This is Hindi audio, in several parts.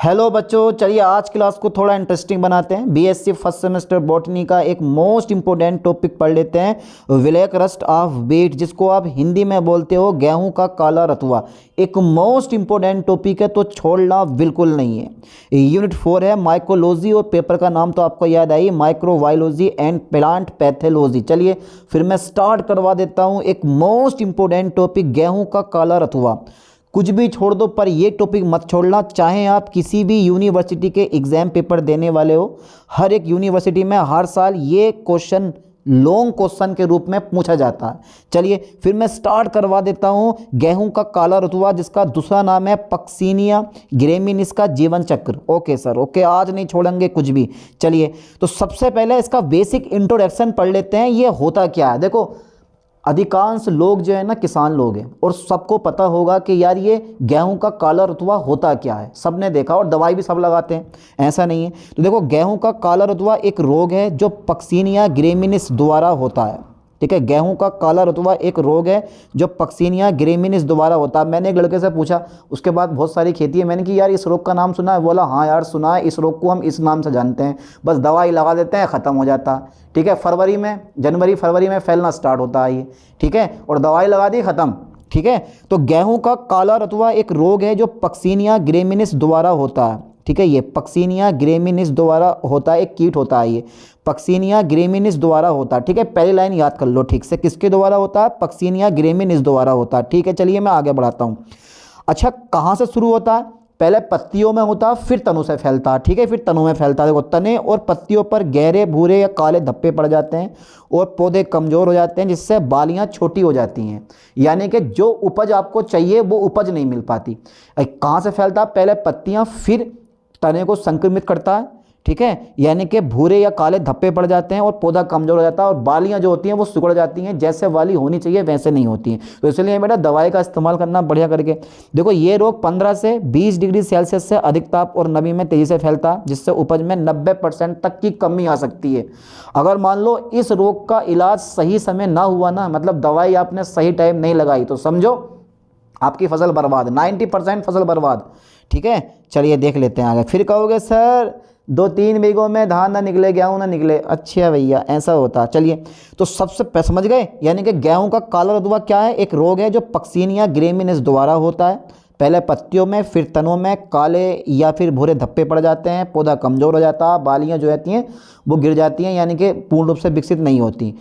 हेलो बच्चों, चलिए आज क्लास को थोड़ा इंटरेस्टिंग बनाते हैं। बीएससी फर्स्ट सेमेस्टर बॉटनी का एक मोस्ट इंपॉर्टेंट टॉपिक पढ़ लेते हैं, ब्लैक रस्ट ऑफ व्हीट, जिसको आप हिंदी में बोलते हो गेहूं का काला रतुआ। एक मोस्ट इंपॉर्टेंट टॉपिक है तो छोड़ना बिल्कुल नहीं है। यूनिट 4 है माइकोलॉजी और पेपर का नाम तो आपको याद आई, माइक्रोबायोलॉजी एंड प्लांट पैथोलॉजी। चलिए फिर मैं स्टार्ट करवा देता हूँ। एक मोस्ट इंपॉर्टेंट टॉपिक गेहूं का काला रतुआ। कुछ भी छोड़ दो पर ये टॉपिक मत छोड़ना, चाहे आप किसी भी यूनिवर्सिटी के एग्ज़ाम पेपर देने वाले हो। हर एक यूनिवर्सिटी में हर साल ये क्वेश्चन लॉन्ग क्वेश्चन के रूप में पूछा जाता है। चलिए फिर मैं स्टार्ट करवा देता हूँ। गेहूं का काला रतुआ, जिसका दूसरा नाम है पक्सिनिया ग्रेमिनिस का जीवन चक्र। ओके सर, ओके, आज नहीं छोड़ेंगे कुछ भी। चलिए तो सबसे पहले इसका बेसिक इंट्रोडक्शन पढ़ लेते हैं। ये होता क्या है? देखो, अधिकांश लोग जो है ना किसान लोग हैं और सबको पता होगा कि यार ये गेहूं का काला रतुआ होता क्या है। सबने देखा और दवाई भी सब लगाते हैं, ऐसा नहीं है। तो देखो, गेहूं का काला रतुआ एक रोग है जो पक्सिनिया ग्रेमिनिस द्वारा होता है। ठीक है, गेहूं का काला रतुआ एक रोग है जो पक्सिनिया ग्रेमिनिस द्वारा होता है। मैंने एक लड़के से पूछा, उसके बाद बहुत सारी खेती है, मैंने कि यार इस रोग का नाम सुना है? बोला हाँ यार सुना है, इस रोग को हम इस नाम से जानते हैं, बस दवाई लगा देते हैं, ख़त्म हो जाता है। ठीक है, जनवरी फरवरी में फैलना स्टार्ट होता है ये। ठीक है, और दवाई लगा दी, ख़त्म। ठीक है, तो गेहूं का काला रतुआ एक रोग है जो पक्सिनिया ग्रेमिनिस द्वारा होता है। ठीक है, ये पक्सिनिया ग्रेमिनिस द्वारा होता है, एक कीट होता है ये, पक्सिनिया ग्रेमिनिस द्वारा होता है। ठीक है, पहली लाइन याद कर लो ठीक से, किसके द्वारा होता है? पक्सिनिया ग्रेमिनिस द्वारा होता है। ठीक है, चलिए मैं आगे बढ़ाता हूँ। अच्छा, कहाँ से शुरू होता है? पहले पत्तियों में होता है, फिर तनों से फैलता है। ठीक है, फिर तनों में फैलता है। देखो, तने और पत्तियों पर गहरे भूरे या काले धब्बे पड़ जाते हैं और पौधे कमज़ोर हो जाते हैं, जिससे बालियाँ छोटी हो जाती हैं। यानी कि जो उपज आपको चाहिए वो उपज नहीं मिल पाती। कहाँ से फैलता है? पहले पत्तियाँ, फिर तने को संक्रमित करता है। ठीक है, यानी कि भूरे या काले धब्बे पड़ जाते हैं और पौधा कमजोर हो जाता है और बालियां जो होती हैं वो सिकुड़ जाती हैं, जैसे वाली होनी चाहिए वैसे नहीं होती हैं। तो इसलिए बेटा दवाई का इस्तेमाल करना बढ़िया करके। देखो, ये रोग 15 से 20 डिग्री सेल्सियस से अधिक ताप और नमी में तेजी से फैलता है, जिससे उपज में 90% तक की कमी आ सकती है। अगर मान लो इस रोग का इलाज सही समय ना हुआ ना, मतलब दवाई आपने सही टाइम नहीं लगाई, तो समझो आपकी फसल बर्बाद, 90% फसल बर्बाद। ठीक है, चलिए देख लेते हैं आगे। फिर कहोगे सर 2-3 बीघों में धान ना निकले, गेहूं ना निकले। अच्छा भैया, ऐसा होता। चलिए तो सबसे समझ गए, यानी कि गेहूं का काला रतुआ क्या है? एक रोग है जो पक्सिनिया ग्रेमिनिस द्वारा होता है। पहले पत्तियों में, फिर तनों में काले या फिर भूरे धब्बे पड़ जाते हैं, पौधा कमज़ोर हो जाता है, बालियाँ जो रहती हैं वो गिर जाती हैं, यानी कि पूर्ण रूप से विकसित नहीं होती।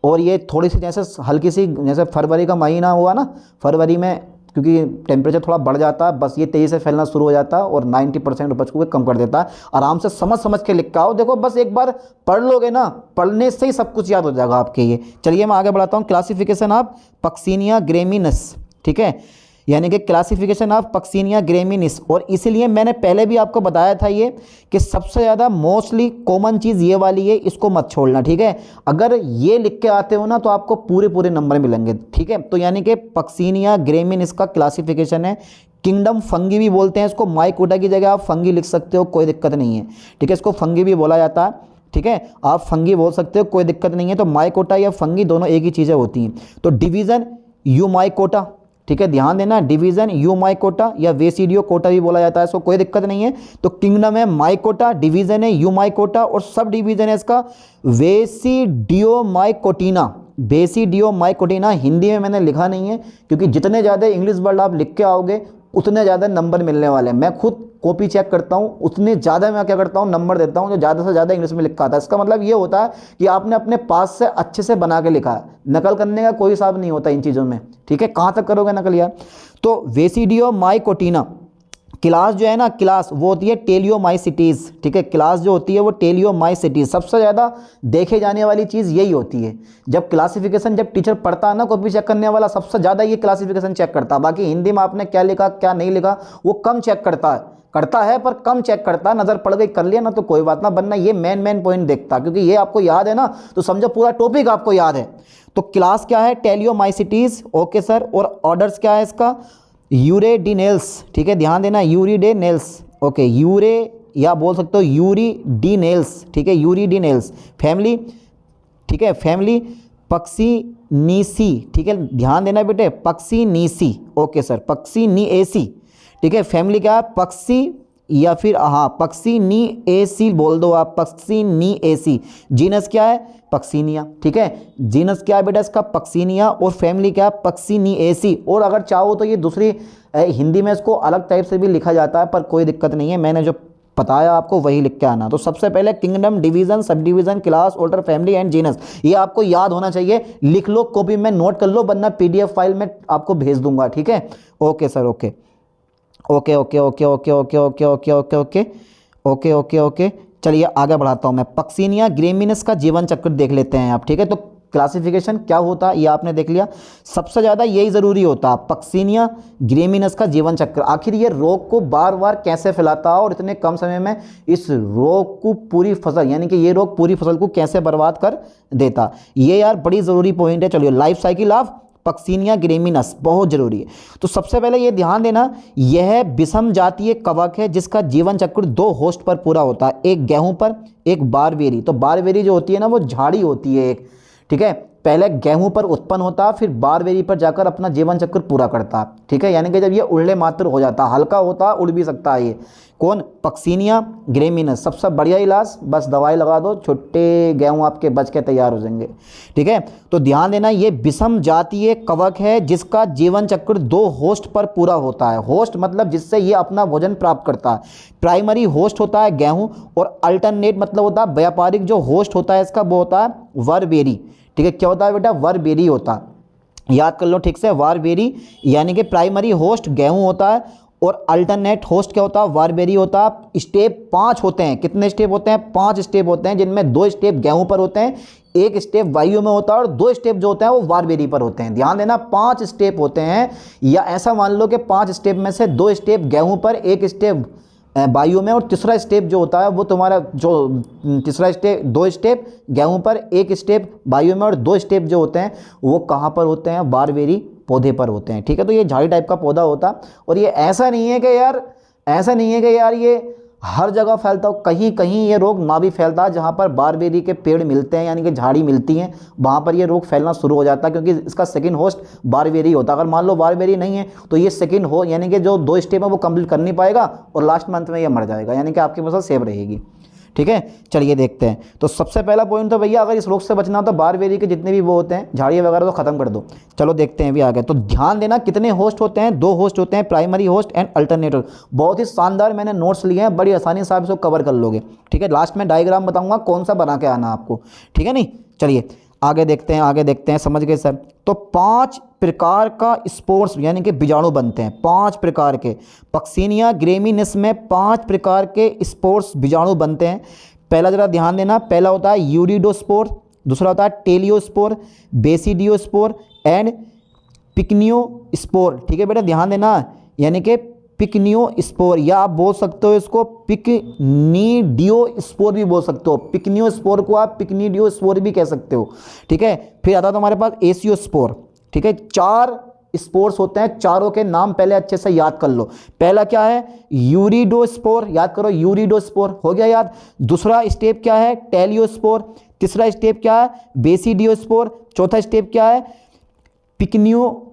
और ये थोड़ी सी जैसे हल्की सी, जैसे फरवरी का महीना हुआ ना, फरवरी में क्योंकि टेम्परेचर थोड़ा बढ़ जाता है, बस ये तेज़ी से फैलना शुरू हो जाता है और 90% उपज को कम कर देता है। आराम से समझ के लिख के आओ। देखो, बस एक बार पढ़ लोगे ना, पढ़ने से ही सब कुछ याद हो जाएगा आपके ये। चलिए मैं आगे बढ़ाता हूँ। Classification of Puccinia graminis. ठीक है, यानी कि क्लासिफिकेशन ऑफ पक्सिनिया ग्रेमिनिस। और इसीलिए मैंने पहले भी आपको बताया था ये कि सबसे ज़्यादा मोस्टली कॉमन चीज़ ये वाली है, इसको मत छोड़ना। ठीक है, अगर ये लिख के आते हो ना तो आपको पूरे नंबर मिलेंगे। ठीक है, तो यानी कि पक्सिनिया ग्रेमिनिस का क्लासिफिकेशन है। किंगडम फंगी भी बोलते हैं इसको, माइकोटा की जगह आप फंगी लिख सकते हो, कोई दिक्कत नहीं है। ठीक है, इसको फंगी भी बोला जाता है। ठीक है, आप फंगी बोल सकते हो, कोई दिक्कत नहीं है। तो माइकोटा या फंगी दोनों एक ही चीज़ें होती हैं। तो डिवीज़न यूमाइकोटा। ठीक है, ध्यान देना, डिवीज़न यूमाइकोटा या वेसिडियो कोटा भी बोला जाता है, इसको कोई दिक्कत नहीं है। तो किंगडम है माइकोटा, डिवीज़न है यूमाइकोटा और सब डिवीज़न है इसका वेसिडियोमाइकोटिना। बेसिडियोमाइकोटिना हिंदी में मैंने लिखा नहीं है, क्योंकि जितने ज़्यादा इंग्लिश वर्ड आप लिख के आओगे उतने ज़्यादा नंबर मिलने वाले हैं। मैं खुद कॉपी चेक करता हूँ, उतने ज़्यादा मैं क्या करता हूँ, नंबर देता हूँ जो ज़्यादा से ज़्यादा इंग्लिश में लिखा था। इसका मतलब ये होता है कि आपने अपने पास से अच्छे से बना के लिखा है, नकल करने का कोई हिसाब नहीं होता इन चीज़ों में। ठीक है, कहाँ तक करोगे नकल यार? तो वेसिडियोमाइकोटिना क्लास जो है ना, क्लास वो होती है टेलियोमाइसिटीज़। ठीक है, क्लास जो होती है वो टेलियोमाइसिटीज़। सबसे ज़्यादा देखे जाने वाली चीज़ यही होती है। जब क्लासिफिकेशन जब टीचर पढ़ता है ना, कॉपी चेक करने वाला सबसे ज़्यादा ये क्लासिफिकेशन चेक करता है। बाकी हिंदी में आपने क्या लिखा क्या नहीं लिखा वो कम चेक करता है पर कम चेक करता है। नज़र पड़ गई कर लिया ना तो कोई बात ना, बनना ये मेन पॉइंट देखता, क्योंकि ये आपको याद है ना तो समझो पूरा टॉपिक आपको याद है। तो क्लास क्या है? टेलियोमाइसिटीज़। ओके सर, और ऑर्डर्स क्या है इसका? यूरेडिनेल्स। ठीक है, ध्यान देना, यूरिडेनेल्स। ओके, यूरे या बोल सकते हो यूरिडिनेल्स। ठीक है, यूरिडिनेल्स। फैमिली, ठीक है, फैमिली पक्सिनीसी। ठीक है, ध्यान देना बेटे, पक्सिनीसी। Okay sir, पक्सिनीएसी। ठीक है, फैमिली क्या है? या फिर हाँ पक्सिनिएसी बोल दो आप, पक्सिनिएसी। जीनस क्या है? पक्सिनिया। ठीक है, जीनस क्या है बेटा इसका? पक्सिनिया। और फैमिली क्या है? पक्सिनिएसी। और अगर चाहो तो ये दूसरी हिंदी में इसको अलग टाइप से भी लिखा जाता है, पर कोई दिक्कत नहीं है, मैंने जो बताया आपको वही लिख के आना। तो सबसे पहले kingdom, division, sub division, class, order, family and genus, ये आपको याद होना चाहिए। लिख लो, कॉपी में नोट कर लो, वरना पीडीएफ फाइल में आपको भेज दूंगा। ठीक है, okay sir, okay okay okay okay okay okay okay okay okay okay okay okay okay. चलिए आगे बढ़ाता हूँ मैं। पक्सिनिया ग्रेमिनस का जीवन चक्र देख लेते हैं आप। ठीक है, तो क्लासिफिकेशन क्या होता है ये आपने देख लिया। सबसे ज़्यादा यही ज़रूरी होता है, पक्सिनिया ग्रेमिनस का जीवन चक्र। आखिर ये रोग को बार बार कैसे फैलाता है और इतने कम समय में इस रोग को पूरी फसल, यानी कि ये रोग पूरी फसल को कैसे बर्बाद कर देता, ये यार बड़ी ज़रूरी पॉइंट है। चलिए, life cycle of Puccinia graminis बहुत जरूरी है। तो सबसे पहले ये ध्यान देना, यह विषम जातीय कवक है जिसका जीवन चक्र 2 होस्ट पर पूरा होता है, एक गेहूं पर, एक बारबेरी। तो बारबेरी जो होती है ना, वो झाड़ी होती है एक। ठीक है, पहले गेहूं पर उत्पन्न होता है, फिर बारबेरी पर जाकर अपना जीवन चक्र पूरा करता है। ठीक है, यानी कि जब ये उड़ने मात्र हो जाता है, हल्का होता है, उड़ भी सकता है ये। कौन? Puccinia graminis. सबसे बढ़िया इलाज, बस दवाई लगा दो, छोटे गेहूं आपके बच के तैयार हो जाएंगे। ठीक है, तो ध्यान देना, ये विषम जातीय कवक है जिसका जीवन चक्र 2 होस्ट पर पूरा होता है। होस्ट मतलब जिससे ये अपना भोजन प्राप्त करता है। प्राइमरी होस्ट होता है गेहूं, और अल्टरनेट मतलब होता है व्यापारिक जो होस्ट होता है इसका, वो होता है वरबेरी। ठीक है, क्या होता है बेटा? वरबेरी होता है, याद कर लो ठीक से, वारबेरी। यानी कि प्राइमरी होस्ट गेहूं होता है और अल्टरनेट होस्ट क्या होता है? वारबेरी होता है। स्टेप 5 होते हैं। कितने स्टेप होते हैं? 5 स्टेप होते हैं, जिनमें 2 स्टेप गेहूं पर होते हैं, एक स्टेप वायु में होता है, और 2 स्टेप जो होते हैं वो वारबेरी पर होते हैं। ध्यान देना, 5 स्टेप होते हैं, या ऐसा मान लो कि 5 स्टेप में से 2 स्टेप गेहूं पर, एक स्टेप वायु में, और तीसरा स्टेप जो होता है वो तुम्हारा जो तीसरा स्टेप, 2 स्टेप गेहूं पर, एक स्टेप वायु में, और 2 स्टेप जो होते हैं वो कहाँ पर होते हैं? बारबेरी पौधे पर होते हैं। ठीक है, तो ये झाड़ी टाइप का पौधा होता है। और ये ऐसा नहीं है कि यार ये हर जगह फैलता हो, कहीं कहीं ये रोग ना भी फैलता है। जहाँ पर बारबेरी के पेड़ मिलते हैं, यानी कि झाड़ी मिलती हैं, वहाँ पर ये रोग फैलना शुरू हो जाता है, क्योंकि इसका सेकंड होस्ट बारबेरी होता है। अगर मान लो बारबेरी नहीं है तो ये सेकंड हो, यानी कि जो 2 स्टेप है वो कंप्लीट कर नहीं पाएगा, और लास्ट मंथ में ये मर जाएगा, यानी कि आपकी फसल सेव रहेगी। ठीक है, चलिए देखते हैं। तो सबसे पहला पॉइंट तो भैया, अगर इस रोग से बचना हो तो बारबेरी के जितने भी वो होते हैं झाड़ियाँ वगैरह तो ख़त्म कर दो। चलो देखते हैं भी आगे। तो ध्यान देना, कितने होस्ट होते हैं? 2 होस्ट होते हैं, प्राइमरी होस्ट एंड अल्टरनेटिव। बहुत ही शानदार मैंने नोट्स लिए हैं, बड़ी आसानी से आप इसको कवर कर लोगे। ठीक है, लास्ट में डायग्राम बताऊंगा कौन सा बना के आना आपको। ठीक है, नहीं, चलिए आगे देखते हैं, समझ गए सर? तो 5 प्रकार का स्पोर्स यानी कि बीजाणु बनते हैं, 5 प्रकार के। पक्सिनिया ग्रेमिनस में 5 प्रकार के स्पोर्स बीजाणु बनते हैं। पहला जरा ध्यान देना, पहला होता है यूरिडोस्पोर, दूसरा होता है टेलियोस्पोर, बेसिडियोस्पोर एंड पिकनियोस्पोर। ठीक है बेटा, ध्यान देना, यानी कि पिकनियोस्पोर, या आप बोल सकते हो इसको पिकनीडियोस्पोर भी बोल सकते हो। पिकनियोस्पोर को आप पिकनीडियोस्पोर भी कह सकते हो। ठीक है, फिर आता है तुम्हारे पास एसियोस्पोर। ठीक है, 4 स्पोर्स होते हैं, चारों के नाम पहले अच्छे से याद कर लो। पहला क्या है? यूरिडोस्पोर, याद करो, यूरिडोस्पोर हो गया याद। दूसरा स्टेप क्या है? टेलियोस्पोर। तीसरा स्टेप क्या है? बेसिडियोस्पोर। चौथा स्टेप क्या है?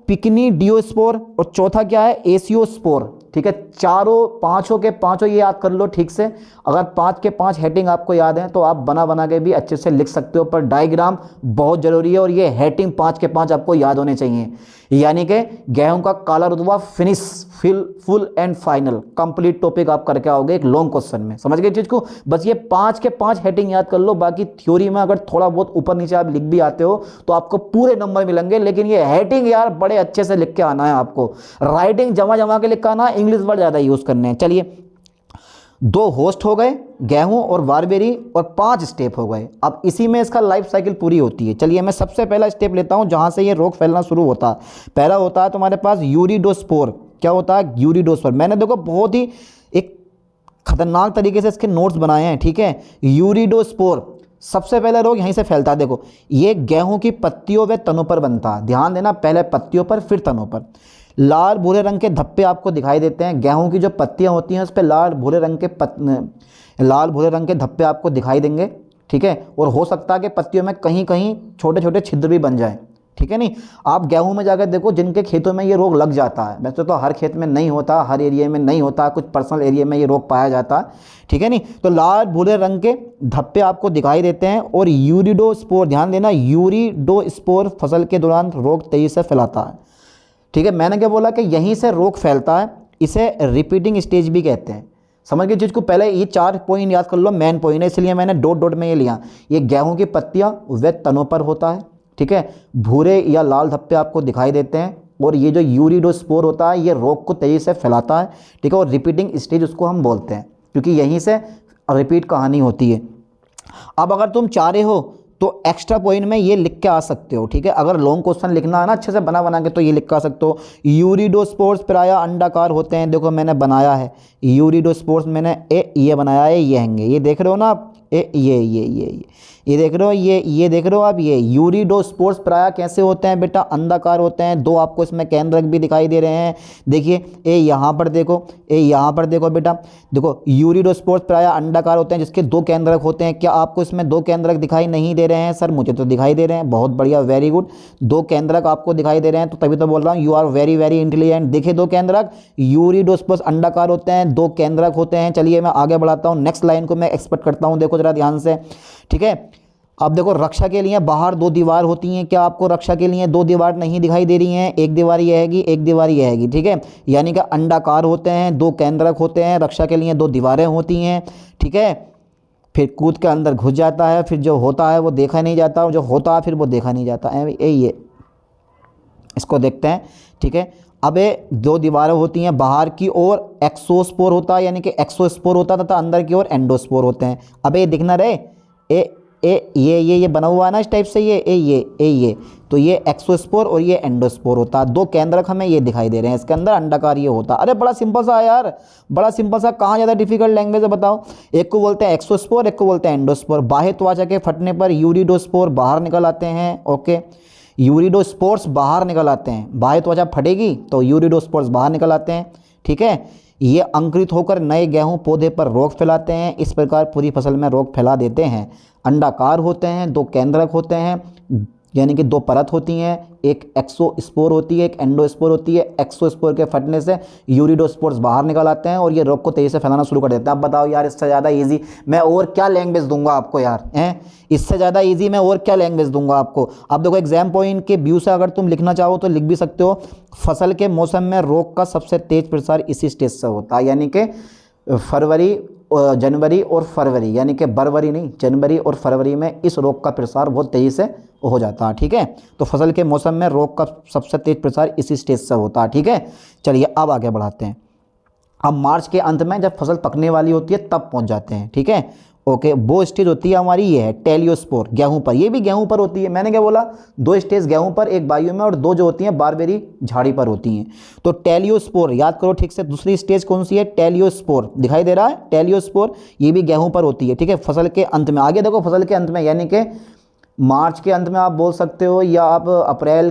पिकनीडियोस्पोर। और चौथा क्या है? एसियोस्पोर। ठीक है, चारों, पांचों के पांचों ये याद कर लो ठीक से। अगर 5 के 5 हेडिंग आपको याद है तो आप बना बना के भी अच्छे से लिख सकते हो, पर डायग्राम बहुत जरूरी है, और ये हेडिंग 5 के 5 आपको याद होने चाहिए। यानी कि गेहूं का काला रुतबा finish, full and final, complete topic आप करके आओगे एक लॉन्ग क्वेश्चन में। समझ गए चीज को? बस ये 5 के 5 हेडिंग याद कर लो, बाकी थ्योरी में अगर थोड़ा बहुत ऊपर नीचे आप लिख भी आते हो तो आपको पूरे नंबर मिलेंगे, लेकिन ये हेडिंग यार बड़े अच्छे से लिख के आना है आपको। राइटिंग जमा जमा के लिख के आना, इंग्लिश वर्ड ज्यादा यूज करने हैं। चलिए, 2 होस्ट हो गए, गेहूं और बारबेरी, और 5 स्टेप हो गए। अब इसी में इसका लाइफ साइकिल पूरी होती है। चलिए, मैं सबसे पहला स्टेप लेता हूं जहां से ये रोग फैलना शुरू होता है। पहला होता है तुम्हारे पास यूरिडोस्पोर। क्या होता है? यूरिडोस्पोर। मैंने देखो बहुत ही एक खतरनाक तरीके से इसके नोट्स बनाए हैं। ठीक है, यूरिडोस्पोर सबसे पहला रोग यहीं से फैलता है। देखो, ये गेहूं की पत्तियों व तनों पर बनता है। ध्यान देना, पहले पत्तियों पर फिर तनों पर। लाल भूरे रंग के धब्बे आपको दिखाई देते हैं। गेहूं की जो पत्तियां होती हैं उस पर लाल भूरे रंग के धब्बे आपको दिखाई देंगे। ठीक है, और हो सकता है कि पत्तियों में कहीं कहीं छोटे छोटे छिद्र भी बन जाएं। ठीक है नहीं। आप गेहूं में जाकर देखो जिनके खेतों में ये रोग लग जाता है, वैसे तो हर खेत में नहीं होता, हर एरिया में नहीं होता, कुछ पर्सनल एरिया में ये रोग पाया जाता है, ठीक है नहीं। तो लाल भूरे रंग के धब्बे आपको दिखाई देते हैं। और यूरिडोस्पोर, ध्यान देना, यूरिडोस्पोर फसल के दौरान रोग तेजी से फैलाता है, ठीक है। मैंने क्या बोला कि यहीं से रोग फैलता है, इसे रिपीटिंग स्टेज भी कहते हैं। समझ गए चीज़ को। पहले ये 4 पॉइंट याद कर लो, मेन पॉइंट है, इसलिए मैंने डॉट डॉट में ये लिया। ये गेहूं की पत्तियां वे तनों पर होता है, ठीक है। भूरे या लाल धब्बे आपको दिखाई देते हैं। और ये जो यूरिडोस्पोर होता है ये रोग को तेजी से फैलाता है, ठीक है। और रिपीटिंग स्टेज उसको हम बोलते हैं, क्योंकि यहीं से रिपीट कहानी होती है। अब अगर तुम चाह रहे हो तो एक्स्ट्रा पॉइंट में ये लिख के आ सकते हो, ठीक है। अगर लॉन्ग क्वेश्चन लिखना है ना अच्छे से बना बना के, तो ये लिख के आ सकते हो। यूरिडोस्पोर्स प्रायः अंडाकार होते हैं। देखो मैंने बनाया है यूरिडोस्पोर्स, मैंने ये बनाया है, ये हैंगे, ये देख रहे हो ना आप, ये देख रहे हो, ये देख रहे हो आप। ये यूरिडोस्पोर्स प्रायः कैसे होते हैं बेटा, अंडाकार होते हैं। 2 आपको इसमें केंद्रक भी दिखाई दे रहे हैं, देखिए ये यहाँ पर देखो, ये यहाँ पर देखो बेटा, देखो यूरिडोस्पोर्स प्रायः अंडाकार होते हैं जिसके 2 केंद्रक होते हैं। क्या आपको इसमें 2 केंद्रक दिखाई नहीं दे रहे हैं? सर मुझे तो दिखाई दे रहे हैं। बहुत बढ़िया, वेरी गुड, 2 केंद्रक आपको दिखाई दे रहे हैं, तो तभी तो बोल रहा हूँ you are very very intelligent. देखिए 2 केंद्रक, यूरिडोस्पोर्स अंडाकार होते हैं, 2 केंद्रक होते हैं। चलिए मैं आगे बढ़ाता हूँ, नेक्स्ट लाइन को मैं एक्सपेक्ट करता हूँ, देखो जरा ध्यान से, ठीक है। अब देखो रक्षा के लिए बाहर 2 दीवार होती हैं। क्या आपको रक्षा के लिए 2 दीवार नहीं दिखाई दे रही हैं? एक दीवार ये हैगी, एक दीवार ये हैगी, ठीक है। यानी कि अंडाकार होते हैं, 2 केंद्रक होते हैं, रक्षा के लिए 2 दीवारें होती हैं, ठीक है। फिर कूद के अंदर घुस जाता है, फिर जो होता है वो देखा नहीं जाता, और जो होता है फिर वो देखा नहीं जाता है। ये इसको देखते हैं, ठीक है। अब ये 2 दीवारें होती हैं, बाहर की ओर एक्सोस्पोर होता है, यानी कि एक्सोस्पोर होता है, तथा अंदर की ओर एंडोस्पोर होते हैं। अब ये दिखना रहे, ये बना हुआ है ना इस टाइप से, ये तो ये एक्सोस्पोर और ये एंडोस्पोर होता है। 2 केंद्रक हमें ये दिखाई दे रहे हैं, इसके अंदर अंडाकार ये होता है। अरे बड़ा सिंपल सा है यार, बड़ा सिंपल सा, कहाँ ज़्यादा डिफिकल्ट लैंग्वेज है बताओ। एक को बोलते हैं एक्सोस्पोर, एक को बोलते हैं एंडोस्पोर। बाह्य त्वचा के फटने पर यूरिडोस्पोर बाहर निकल आते हैं, ओके। यूरिडोस्पोर्स बाहर निकल आते हैं, बाह्य त्वचा फटेगी तो यूरिडोस्पोर्स बाहर निकल आते हैं, ठीक है। ये अंकुरित होकर नए गेहूं पौधे पर रोग फैलाते हैं। इस प्रकार पूरी फसल में रोग फैला देते हैं। अंडाकार होते हैं, 2 केंद्रक होते हैं, यानी कि 2 परत होती हैं, एक एक्सोस्पोर होती है, एक एंडोस्पोर होती है। एक्सोस्पोर के फटने से यूरिडोस्पोर्स बाहर निकल आते हैं और ये रोग को तेजी से फैलाना शुरू कर देते हैं। अब बताओ यार, इससे ज़्यादा इजी मैं और क्या लैंग्वेज दूंगा आपको यार, हैं? इससे ज़्यादा इजी मैं और क्या लैंग्वेज दूंगा आपको। अब देखो एग्जाम पॉइंट के व्यू से अगर तुम लिखना चाहो तो लिख भी सकते हो, फसल के मौसम में रोग का सबसे तेज प्रसार इसी स्टेज से होता है, यानी कि जनवरी और फरवरी, यानी कि बरवरी नहीं, जनवरी और फरवरी में इस रोग का प्रसार बहुत तेज़ी से हो जाता है, ठीक है। तो फसल के मौसम में रोग का सबसे तेज प्रसार इसी स्टेज से होता है, ठीक है। चलिए अब आगे बढ़ाते हैं। अब मार्च के अंत में जब फसल पकने वाली होती है तब पहुंच जाते हैं, ठीक है, ओके। वो स्टेज होती है हमारी, ये है टेलियोस्पोर, गेहूं पर। ये भी गेहूं पर होती है। मैंने क्या बोला, 2 स्टेज गेहूं पर, एक बायु में, और 2 जो होती हैं बारबेरी झाड़ी पर होती हैं। तो टेलियोस्पोर याद करो ठीक से, दूसरी स्टेज कौन सी है? टेलियोस्पोर, दिखाई दे रहा है टेलियोस्पोर, ये भी गेहूं पर होती है, ठीक है, फसल के अंत में। आगे देखो फसल के अंत में, यानी कि मार्च के अंत में आप बोल सकते हो, या आप अप्रैल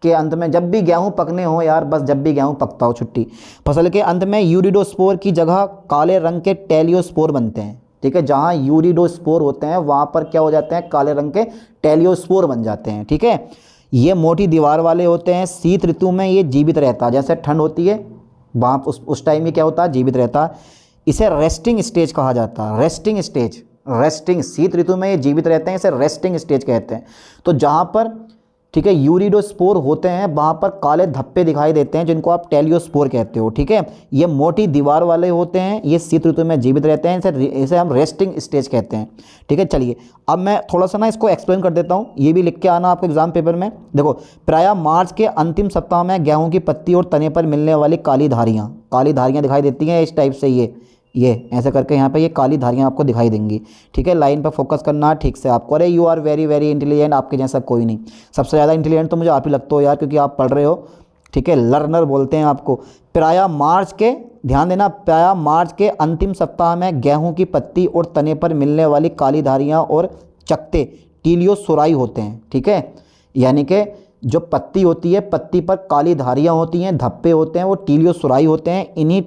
के अंत में, जब भी गेहूं पकने हो यार, बस जब भी गेहूं पकता हो, छुट्टी। फसल के अंत में यूरिडोस्पोर की जगह काले रंग के टेलियोस्पोर बनते हैं, ठीक है। जहां यूरिडोस्पोर होते हैं वहां पर क्या हो जाते हैं? काले रंग के टेलियोस्पोर बन जाते हैं, ठीक है। ये मोटी दीवार वाले होते हैं। शीत ऋतु में ये जीवित रहता है, जैसे ठंड होती है वहाँ उस टाइम में क्या होता है? जीवित रहता है। इसे रेस्टिंग स्टेज कहा जाता है, रेस्टिंग स्टेज, रेस्टिंग, शीत ऋतु में ये जीवित रहते हैं, इसे रेस्टिंग स्टेज कहते हैं। तो जहाँ पर, ठीक है, यूरिडोस्पोर होते हैं वहाँ पर काले धब्बे दिखाई देते हैं, जिनको आप टेलियोस्पोर कहते हो, ठीक है। ये मोटी दीवार वाले होते हैं, ये शीत ऋतु में जीवित रहते हैं, इसे हम रेस्टिंग स्टेज कहते हैं, ठीक है। चलिए अब मैं थोड़ा सा ना इसको एक्सप्लेन कर देता हूँ, ये भी लिख के आना आपको एग्जाम पेपर में। देखो, प्रायः मार्च के अंतिम सप्ताह में गेहूँ की पत्ती और तने पर मिलने वाली काली धारियाँ दिखाई देती हैं इस टाइप से, ये ऐसे करके यहाँ पे ये काली धारियाँ आपको दिखाई देंगी, ठीक है। लाइन पर फोकस करना ठीक से आपको। अरे you are very very intelligent, आपके जैसा कोई नहीं। सबसे ज़्यादा इंटेलिजेंट तो मुझे आप ही लगते हो यार, क्योंकि आप पढ़ रहे हो, ठीक है, लर्नर बोलते हैं आपको। प्रायः मार्च के, ध्यान देना, प्रायः मार्च के अंतिम सप्ताह में गेहूँ की पत्ती और तने पर मिलने वाली काली धारियाँ और चकते टीलियोसोराई होते हैं, ठीक है। यानी कि जो पत्ती होती है, पत्ती पर काली धारियाँ होती हैं, धब्बे होते हैं, वो टीलियोसोराई होते हैं। इन्हीं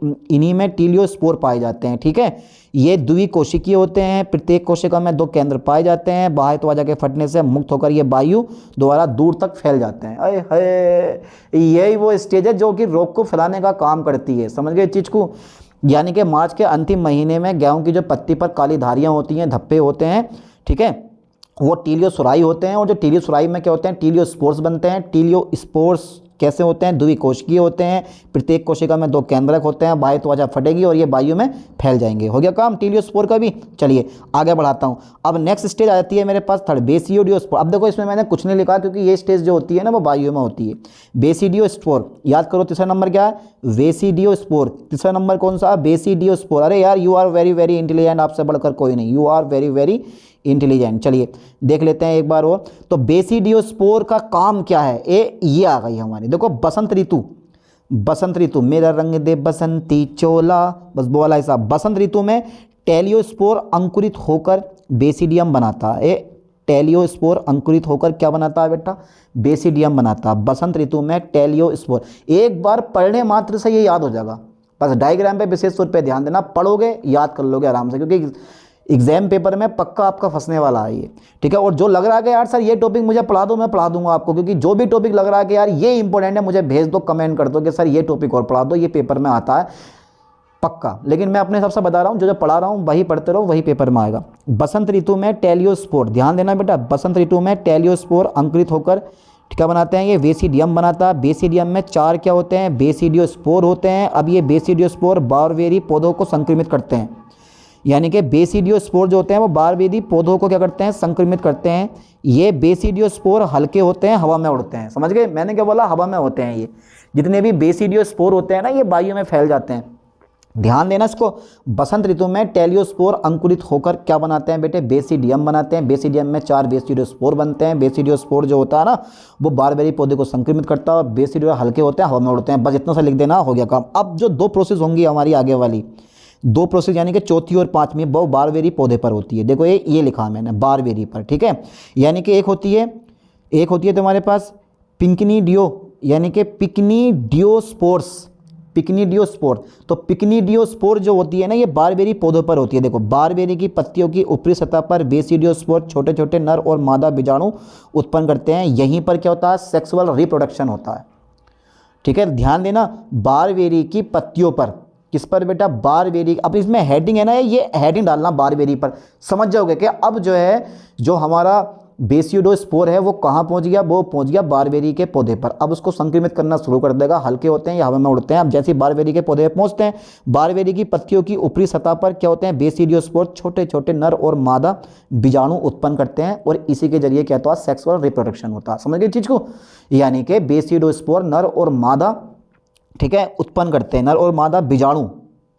इन्हीं में टीलियोस्पोर पाए जाते हैं। ठीक है, ये द्विकोशिकीय होते हैं, प्रत्येक कोशिका में 2 केंद्र पाए जाते हैं, बाह्य त्वचा के फटने से मुक्त होकर ये वायु द्वारा दूर तक फैल जाते हैं। अरे है, यही वो स्टेज है जो कि रोग को फैलाने का काम करती है। समझ गए इस चीज़ को। यानी कि मार्च के अंतिम महीने में गेहूं की जो पत्ती पर काली धारियां होती हैं, धब्बे होते हैं, ठीक है, वो टीलियोसोराई होते हैं। और जो टीलियोसोराई में क्या होते हैं, टीलियोस्पोर्स बनते हैं। टीलियोस्पोर्स कैसे होते हैं, द्विकोशिकीय होते हैं, प्रत्येक कोशिका में 2 केंद्रक होते हैं, बाह्य त्वचा फटेगी और ये वायु में फैल जाएंगे। हो गया काम टीलियोस्पोर का भी। चलिए आगे बढ़ाता हूँ। अब नेक्स्ट स्टेज आ जाती है मेरे पास थर्ड, बेसिडियोस्पोर। अब देखो इसमें मैंने कुछ नहीं लिखा क्योंकि ये स्टेज जो होती है ना वो वायु में होती है। बेसिडियोस्पोर, याद करो तीसरा नंबर क्या है, बेसिडियोस्पोर। तीसरा नंबर कौन सा, बेसिडियोस्पोर। अरे यार you are very very intelligent, आपसे बढ़कर कोई नहीं, you are very very intelligent. चलिए देख लेते हैं एक बार और। तो बेसिडियोस्पोर का काम क्या है, ये आ गई हमारी। देखो बसंत ऋतु, बसंत ऋतु, मेरा रंग दे बसंती चोला, बस बोला ऐसा। बसंत ऋतु में टेलियोस्पोर अंकुरित होकर बेसिडियम बनाता है। टेलियोस्पोर अंकुरित होकर क्या बनाता है बेटा, बेसिडियम बनाता है बसंत ऋतु में टेलियोस्पोर। एक बार पढ़ने मात्र से ये याद हो जाएगा। बस डायग्राम पे विशेष तौर पे ध्यान देना, पढ़ोगे याद कर लोगे आराम से, क्योंकि एग्जाम पेपर में पक्का आपका फंसने वाला है ये। ठीक है, और जो लग रहा है कि यार सर ये टॉपिक मुझे पढ़ा दो, मैं पढ़ा दूंगा आपको, क्योंकि जो भी टॉपिक लग रहा है कि यार ये इंपॉर्टेंट है, मुझे भेज दो, कमेंट कर दो कि सर ये टॉपिक और पढ़ा दो, ये पेपर में आता है पक्का। लेकिन मैं अपने हिसाब से बता रहा हूँ, जो जो पढ़ा रहा हूँ वही पढ़ते रहो, वही पेपर में आएगा। बसंत ऋतु में टेलियोस्पोर, ध्यान देना बेटा, बसंत ऋतु में टेलियोस्पोर अंकुरित होकर क्या बनाते हैं, ये बेसिडियम बनाता है। बेसिडियम में 4 क्या होते हैं, बेसिडियोस्पोर होते हैं। अब ये बेसिडियोस्पोर बारबेरी पौधों को संक्रमित करते हैं। यानी कि बेसिडियोस्पोर जो होते हैं वो बारबेरी पौधों को क्या करते हैं, संक्रमित करते हैं। ये बेसिडियोस्पोर हल्के होते हैं, हवा में उड़ते हैं। समझ गए, मैंने क्या बोला, हवा में होते हैं। ये जितने भी बेसिडियोस्पोर होते हैं ना, ये वायु में फैल जाते हैं। ध्यान देना इसको। बसंत ऋतु में टेलियोस्पोर अंकुरित होकर क्या बनाते हैं बेटे, बेसिडियम बनाते हैं। बेसिडियम में 4 बेसिडियोस्पोर बनते हैं। बेसिडियोस्पोर जो होता है ना वो बारबेरी पौधे को संक्रमित करता है। बेसिडियो हल्के होते हैं, हवा में उड़ते हैं। बस इतना सा लिख देना, हो गया काम। अब जो 2 प्रोसेस होंगी हमारी आगे वाली, 2 प्रोसेस यानी कि चौथी और पांचवी, वो बारबेरी पौधे पर होती है। देखो ये लिखा मैंने बारबेरी पर। ठीक है, यानी कि एक होती है तुम्हारे पास पिकनिडियो, यानी कि पिकनिडियोस्पोर्स, पिकनिडियोस्पोर। तो पिकनिडियोस्पोर जो होती है ना, ये बारबेरी पौधों पर होती है। देखो बारबेरी की पत्तियों की ऊपरी सतह पर बेसिडियोस्पोर छोटे छोटे नर और मादा बीजाणु उत्पन्न करते हैं। यहीं पर क्या होता है, सेक्सुअल रिप्रोडक्शन होता है। ठीक है, ध्यान देना, बारबेरी की पत्तियों पर, किस पर बेटा, बारबेरी। अब इसमें हेडिंग है ना, ये हेडिंग डालना बारबेरी पर, समझ जाओगे कि अब जो है जो हमारा बेसिडियोस्पोर है वो कहाँ पहुंच गया, वो पहुंच गया बारबेरी के पौधे पर। अब उसको संक्रमित करना शुरू कर देगा। हल्के होते हैं या हवा में उड़ते हैं। अब जैसे ही बारबेरी के पौधे पर पहुंचते हैं, बारबेरी की पत्तियों की ऊपरी सतह पर क्या होते हैं, बेसिडियोस्पोर छोटे छोटे नर और मादा बीजाणु उत्पन्न करते हैं। और इसी के जरिए क्या होता है, सेक्सुअल रिप्रोडक्शन होता है। समझ गए चीज़ को। यानी कि बेसिडियोस्पोर नर और मादा, ठीक है, उत्पन्न करते हैं। नर और मादा बीजाणु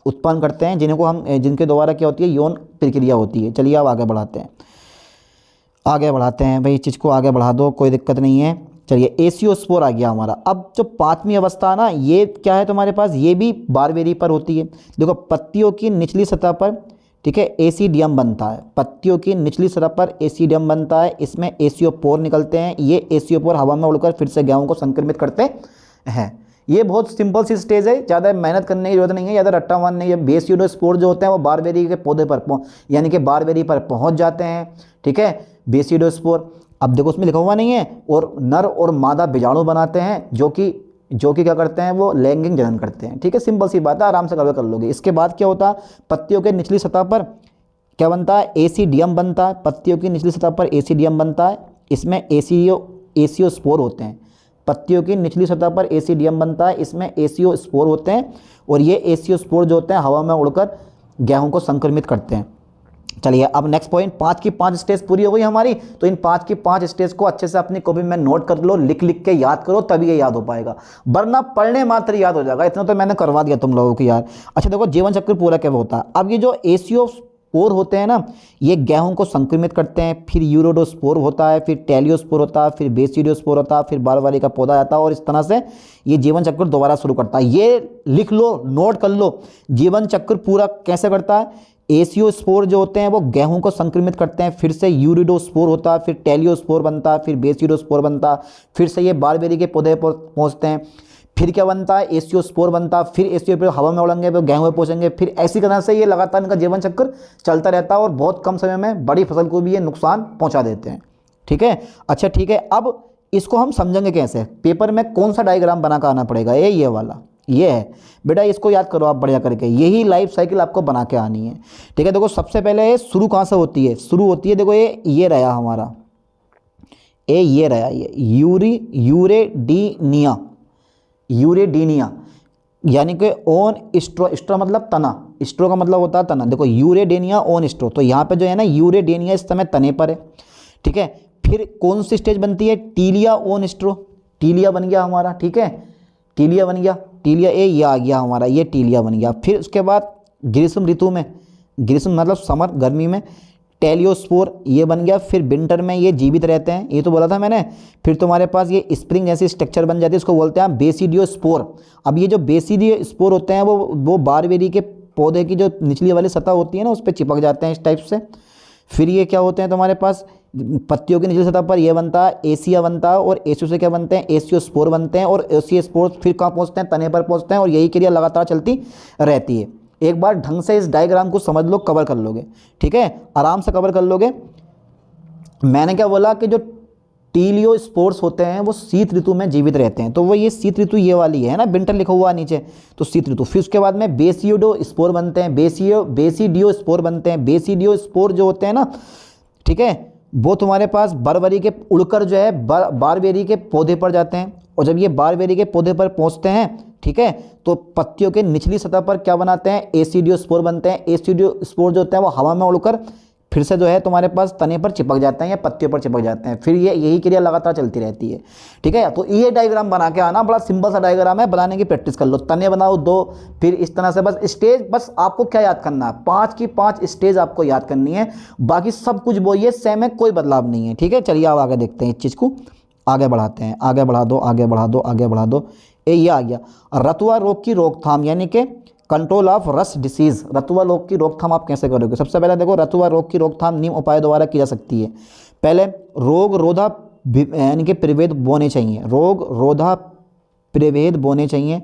उत्पन्न करते हैं, जिनके द्वारा क्या होती है, यौन प्रक्रिया होती है। चलिए अब आगे बढ़ाते हैं, भाई इस चीज़ को आगे बढ़ा दो, कोई दिक्कत नहीं है। चलिए एसियोस्पोर आ गया हमारा। अब जो 5वीं अवस्था ना, ये क्या है तुम्हारे पास, ये भी बारबेरी पर होती है। देखो पत्तियों की निचली सतह पर, ठीक है, एसिडियम बनता है। पत्तियों की निचली सतह पर एसिडियम बनता है, इसमें एसियोपोर निकलते हैं। ये एसियोपोर हवा में उड़कर फिर से गेहूं को संक्रमित करते हैं। ये बहुत सिंपल सी स्टेज है, ज़्यादा मेहनत करने की जरूरत नहीं है, ज़्यादा रट्टा मारने नहीं है। बेसिडियोस्पोर जो होते हैं वो बारबेरी के पौधे पर यानी कि बारबेरी पर पहुंच जाते हैं। ठीक है, बेसिडियोस्पोर। अब देखो उसमें लिखा हुआ नहीं है, और नर और मादा बीजाणु बनाते हैं, जो कि क्या करते हैं, वो लैंगिक जनन करते हैं। ठीक है, सिंपल सी बात है, आराम से कर लोगे। इसके बाद क्या होता है, पत्तियों के निचली सतह पर क्या बनता है, एसिडियम बनता है। पत्तियों की निचली सतह पर एसिडियम बनता है, इसमें एसियोस्पोर होते हैं। पत्तियों की निचली सतह पर एसिडियम बनता है, इसमें एसियोस्पोर होते हैं। और ये एसियोस्पोर जो होते हैं हवा में उड़कर गेहूं को संक्रमित करते हैं। चलिए अब नेक्स्ट पॉइंट, 5 की 5 स्टेज पूरी हो गई हमारी। तो इन 5 की 5 स्टेज को अच्छे से अपनी कॉपी में नोट कर लो, लिख के याद करो, तभी ये याद हो पाएगा, वरना पढ़ने मात्र याद हो जाएगा। इतना तो मैंने करवा दिया तुम लोगों को यार। अच्छा देखो जीवन चक्र पूरा क्या होता है। अब ये जो एसियोस्पोर होते हैं ना, ये गेहूं को संक्रमित करते हैं। फिर यूरोडोस्पोर होता है, फिर टेलियोस्पोर होता है, फिर बेसिडियोस्पोर होता है, फिर बारबेरी का पौधा आता है। और इस तरह से ये जीवन चक्र दोबारा शुरू करता है। ये लिख लो, नोट कर लो, जीवन चक्र पूरा कैसे करता है। एसियोस्पोर जो होते हैं वो गेहूं को संक्रमित करते हैं, फिर से यूरिडोस्पोर होता है, फिर टेलियोस्पोर बनता है, फिर बेसिडियोस्पोर बनता है, फिर से ये बारबेरी के पौधे पर पहुंचते हैं, फिर क्या बनता है, एसियोस्पोर बनता, फिर एसियो फिर हवा में उड़ेंगे, फिर गेहूं में पहुंचेंगे, फिर ऐसी तरह से ये लगातार इनका जीवन चक्र चलता रहता है और बहुत कम समय में बड़ी फसल को भी ये नुकसान पहुंचा देते हैं। ठीक है, अच्छा ठीक है, अब इसको हम समझेंगे कैसे, पेपर में कौन सा डायग्राम बना कर आना पड़ेगा, ये वाला, ये है बेटा, इसको याद करो आप बढ़िया करके, यही लाइफ साइकिल आपको बना के आनी है। ठीक है, देखो सबसे पहले शुरू कहाँ से होती है, शुरू होती है, देखो ये रहा हमारा, ये रहा, ये यूरेडीनिया, यूरेडीनिया यानी कि ऑन स्ट्रो, स्ट्रो मतलब तना, स्ट्रो का मतलब होता है तना, देखो यूरेडेनिया ऑन स्ट्रो, तो यहाँ पे जो है ना यूरेडेनिया इस समय तने पर है। ठीक है, फिर कौन सी स्टेज बनती है, टीलिया ऑन स्ट्रो, टीलिया बन गया हमारा। ठीक है, टीलिया बन गया, टीलिया ये आ गया हमारा, ये टीलिया बन गया। फिर उसके बाद ग्रीष्म ऋतु में, ग्रीष्म मतलब समर, गर्मी में टेलियोस्पोर ये बन गया। फिर विंटर में ये जीवित रहते हैं, ये तो बोला था मैंने। फिर तुम्हारे पास ये स्प्रिंग जैसी स्ट्रक्चर बन जाती है, इसको बोलते हैं बेसिडियोस्पोर। अब ये जो बेसिडियोस्पोर होते हैं वो बारबेरी के पौधे की जो निचली वाली सतह होती है ना उस पर चिपक जाते हैं इस टाइप से। फिर ये क्या होते हैं तुम्हारे पास, पत्तियों की निचली सतह पर ये बनता है एसिया बनता है, और एसियो से क्या बनते हैं, एसियोस्पोर बनते हैं, और एसियोस्पोर फिर कहाँ पहुँचते हैं, तने पर पहुँचते हैं, और यही क्रिया लगातार चलती रहती है। एक बार ढंग से इस डायग्राम को समझ लो, कवर कर लोगे। ठीक है, आराम से कवर कर लोगे। मैंने क्या बोला कि जो टीलियोस्पोर्स होते हैं वो शीत ऋतु में जीवित रहते हैं, तो वो ये शीत ऋतु ये वाली है ना, विंटर लिखा हुआ नीचे, तो शीत ऋतु। फिर उसके बाद में बेसियोडोस्पोर बनते हैं, बेसिडियोस्पोर बनते हैं। बेसिडियोस्पोर जो होते हैं ना, ठीक है, वो तुम्हारे पास बरबरी के उड़कर जो है बारबेरी के पौधे पर जाते हैं, और जब ये बारबेरी के पौधे पर पहुंचते हैं, ठीक है, तो पत्तियों के निचली सतह पर क्या बनाते हैं, एसिडियोस्पोर बनते हैं। एसिडियोस्पोर जो होते हैं वो हवा में उड़कर फिर से जो है तुम्हारे पास तने पर चिपक जाते हैं या पत्तियों पर चिपक जाते हैं। फिर ये यही क्रिया लगातार चलती रहती है। ठीक है, तो ये डायग्राम बना के आना, बड़ा सिंपल सा डायग्राम है, बनाने की प्रैक्टिस कर लो। तने बनाओ 2, फिर इस तरह से बस स्टेज, बस आपको क्या याद करना है, 5 की 5 स्टेज आपको याद करनी है, बाकी सब कुछ वो ये सेम है, कोई बदलाव नहीं है। ठीक है, चलिए अब आगे देखते हैं, इस चीज़ को आगे बढ़ाते हैं, आगे बढ़ा दो, आगे बढ़ा दो, आगे बढ़ा दो। ये आ गया रतुआ रोग की रोकथाम, यानी कि कंट्रोल ऑफ रस्ट डिसीज। रतुआ रोग की रोकथाम आप कैसे करोगे, सबसे पहले देखो रतुआ रोग की रोकथाम निम्न उपाय द्वारा की जा सकती है। पहले रोग रोधा यानी कि प्रभेद बोने चाहिए, रोग रोधा प्रभेद बोने चाहिए।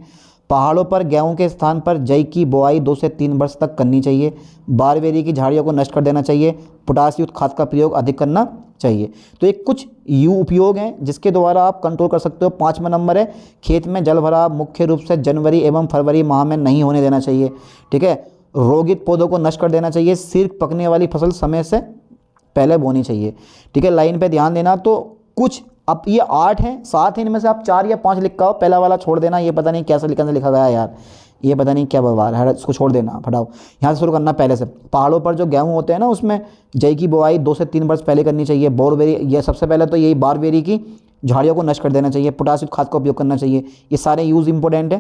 पहाड़ों पर गेहूं के स्थान पर जई की बुआई 2 से 3 वर्ष तक करनी चाहिए। बारबेरी की झाड़ियों को नष्ट कर देना चाहिए। पोटाश युक्त खाद का प्रयोग अधिक करना चाहिए। तो ये कुछ उपयोग हैं जिसके द्वारा आप कंट्रोल कर सकते हो। 5वां नंबर है खेत में जल भराव मुख्य रूप से जनवरी एवं फरवरी माह में नहीं होने देना चाहिए। ठीक है, रोगित पौधों को नष्ट कर देना चाहिए। सिर्फ पकने वाली फसल समय से पहले बोनी चाहिए। ठीक है, लाइन पे ध्यान देना। तो कुछ अब ये 8 हैं, 7 हैं, इनमें से आप 4 या 5 लिखा हो, पहला वाला छोड़ देना, ये पता नहीं कैसे लिखा गया यार, ये पता नहीं क्या बवाल है, इसको छोड़ देना, फटाओ। यहाँ से शुरू करना पहले से। पहाड़ों पर जो गेहूं होते हैं ना उसमें जई की बुआई 2 से 3 वर्ष पहले करनी चाहिए। बोरबेरी, ये सबसे पहले तो यही बारबेरी की झाड़ियों को नष्ट कर देना चाहिए। पोटासियम खाद का उपयोग करना चाहिए। ये सारे यूज़ इंपॉर्टेंट है।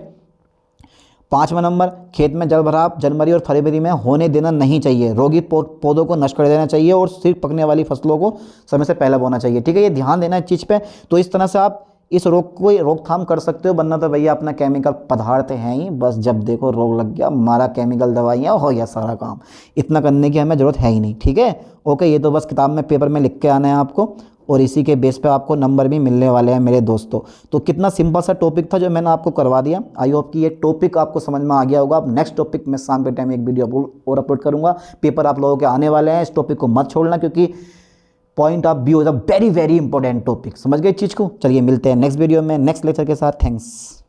5वां नंबर खेत में जल भराव जनवरी और फरवरी में होने देना नहीं चाहिए। रोगित पौधों को नष्ट कर देना चाहिए और सिर्फ पकने वाली फसलों को समय से पहले बोना चाहिए। ठीक है, ये ध्यान देना इस चीज़ पे। तो इस तरह से आप इस रोग को रोकथाम कर सकते हो, वरना तो भैया अपना केमिकल पदार्थ हैं ही, बस जब देखो रोग लग गया मारा केमिकल दवाइयाँ, हो गया सारा काम। इतना करने की हमें ज़रूरत है ही नहीं। ठीक है, ओके, ये तो बस किताब में पेपर में लिख के आना है आपको, और इसी के बेस पे आपको नंबर भी मिलने वाले हैं मेरे दोस्तों। तो कितना सिंपल सा टॉपिक था जो मैंने आपको करवा दिया। आई होप कि ये टॉपिक आपको समझ में आ गया होगा। अब नेक्स्ट टॉपिक मैं शाम के टाइम एक वीडियो और अपलोड करूँगा। पेपर आप लोगों के आने वाले हैं, इस टॉपिक को मत छोड़ना, क्योंकि point of view is a very very important topic. समझ गए इस चीज़ को। चलिए मिलते हैं नेक्स्ट वीडियो में नेक्स्ट लेक्चर के साथ। थैंक्स।